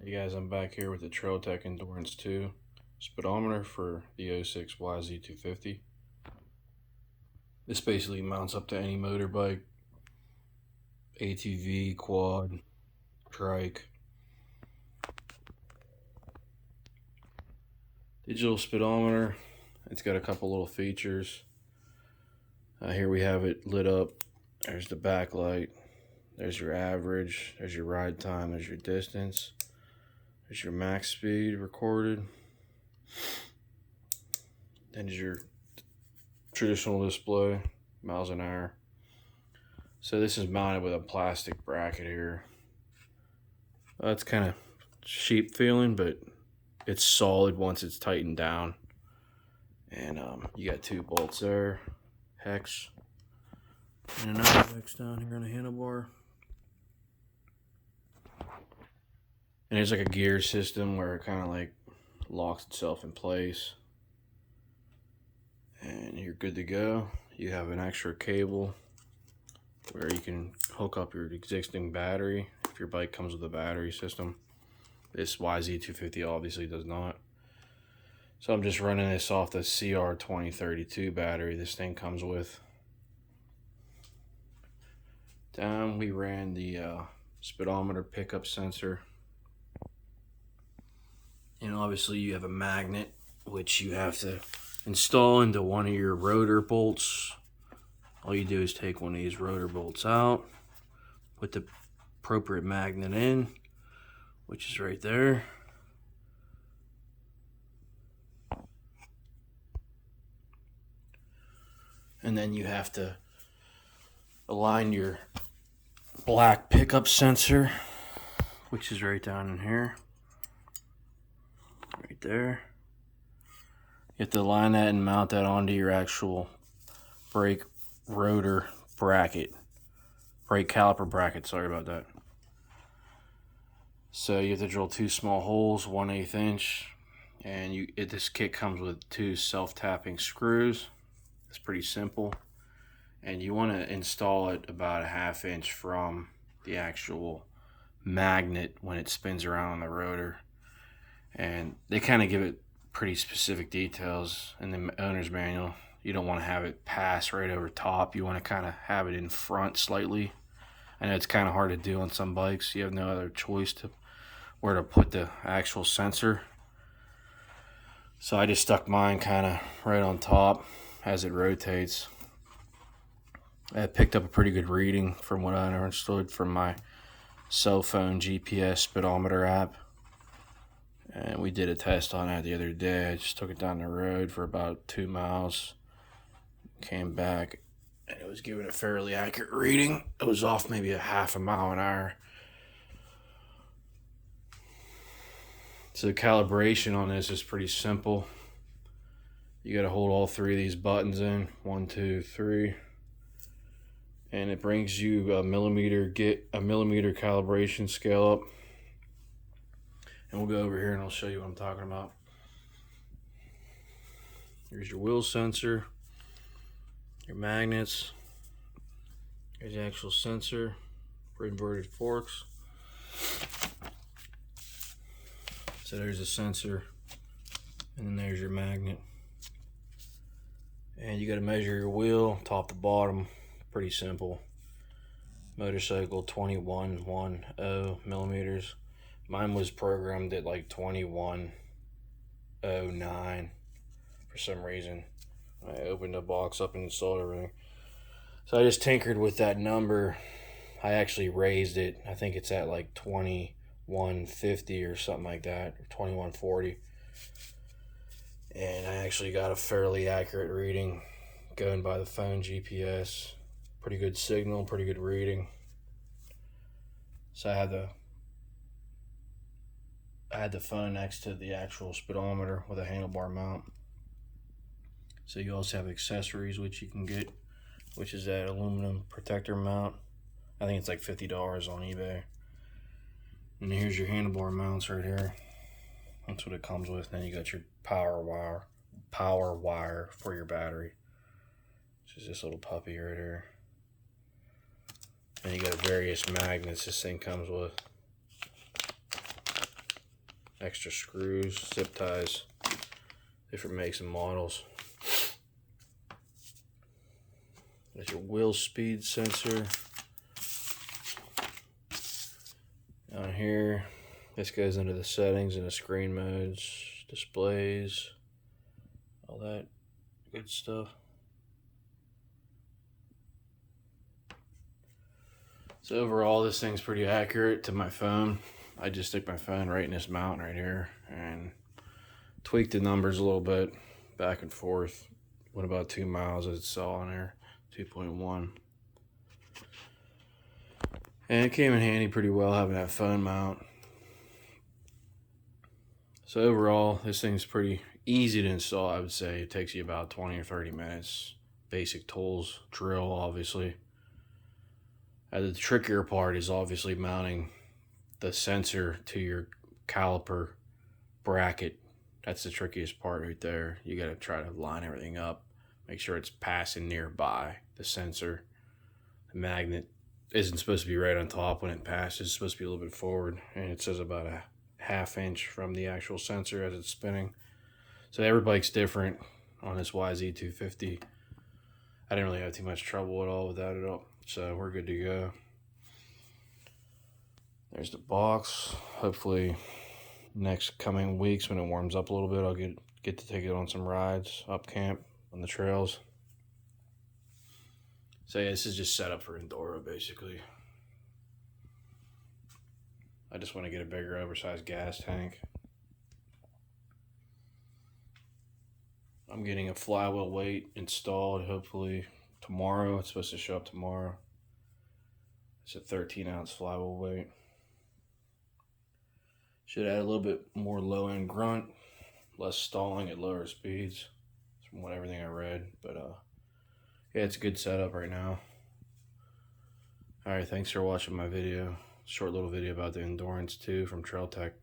Hey guys, I'm back here with the Trailtech Endurance 2 speedometer for the 06 yz250. This basically mounts up to any motorbike, ATV, quad, trike. Digital speedometer. It's got a couple little features. Here we have it lit up. There's the backlight. There's your average. There's your ride time. There's your distance. There's your max speed recorded. Then there's your traditional display, miles an hour. So this is mounted with a plastic bracket here. That's kind of cheap feeling, but it's solid once it's tightened down. And you got 2 bolts there, hex, and another hex down here on the handlebar. And there's like a gear system where it kind of like locks itself in place. And you're good to go. You have an extra cable where you can hook up your existing battery if your bike comes with a battery system. This yz250 obviously does not. So I'm just running this off the CR2032 battery this thing comes with. Down we ran the speedometer pickup sensor. And obviously you have a magnet which you have to install into one of your rotor bolts. All you do is take one of these rotor bolts out, put the appropriate magnet in, which is right there. And then you have to align your black pickup sensor, which is right down in here. Right there. You have to align that and mount that onto your actual brake rotor bracket. Brake caliper bracket, sorry about that. So you have to drill 2 small holes, 1/8 inch, and this kit comes with 2 self-tapping screws. It's pretty simple. And you want to install it about 1/2 inch from the actual magnet when it spins around on the rotor. And they kind of give it pretty specific details in the owner's manual. You don't want to have it pass right over top. You want to kind of have it in front slightly. I know it's kind of hard to do on some bikes. You have no other choice to where to put the actual sensor. So I just stuck mine kind of right on top as it rotates. I picked up a pretty good reading from what I understood from my cell phone GPS speedometer app. And we did a test on that the other day. I just took it down the road for about 2 miles. Came back and it was giving a fairly accurate reading. It was off maybe a 1/2 mile an hour. So the calibration on this is pretty simple. You got to hold all 3 of these buttons in. 1, 2, 3. And it brings you a millimeter calibration scale up. And we'll go over here and I'll show you what I'm talking about. Here's your wheel sensor, your magnets, here's the actual sensor for inverted forks. So there's the sensor, and then there's your magnet. And you got to measure your wheel top to bottom, pretty simple. Motorcycle 2110 millimeters. Mine was programmed at like 2109 for some reason. I opened the box up and installed everything. So I just tinkered with that number. I actually raised it. I think it's at like 2150 or something like that, or 2140. And I actually got a fairly accurate reading going by the phone GPS. Pretty good signal, pretty good reading. So I had the phone next to the actual speedometer with a handlebar mount. So you also have accessories which you can get, which is that aluminum protector mount. I think it's like $50 on eBay. And here's your handlebar mounts right here. That's what it comes with. Then you got your power wire for your battery, which is this little puppy right here. And you got various magnets this thing comes with. extra screws, zip ties, different makes and models. There's your wheel speed sensor. Down here, this goes into the settings and the screen modes, displays, all that good stuff. So overall, this thing's pretty accurate to my phone. I just stick my phone right in this mount right here and tweak the numbers a little bit back and forth. What about 2 miles as it saw on there, 2.1. And it came in handy pretty well having that phone mount. So overall, this thing's pretty easy to install, I would say. It takes you about 20 or 30 minutes. Basic tools, drill, obviously. The trickier part is obviously mounting the sensor to your caliper bracket. That's the trickiest part right there. You got to try to line everything up. Make sure it's passing nearby the sensor. The magnet isn't supposed to be right on top when it passes. It's supposed to be a little bit forward. And it says about a ½ inch from the actual sensor as it's spinning. So every bike's different on this yz250. I didn't really have too much trouble at all with that at all. So we're good to go. There's the box. Hopefully next coming weeks when it warms up a little bit, I'll get to take it on some rides up camp on the trails. So yeah, this is just set up for Enduro basically. I just want to get a bigger oversized gas tank. I'm getting a flywheel weight installed hopefully tomorrow. It's supposed to show up tomorrow. It's a 13-ounce flywheel weight. Should add a little bit more low-end grunt, less stalling at lower speeds from everything I read. But yeah, it's a good setup right now. Alright, thanks for watching my video. Short little video about the Endurance 2 from Trail Tech.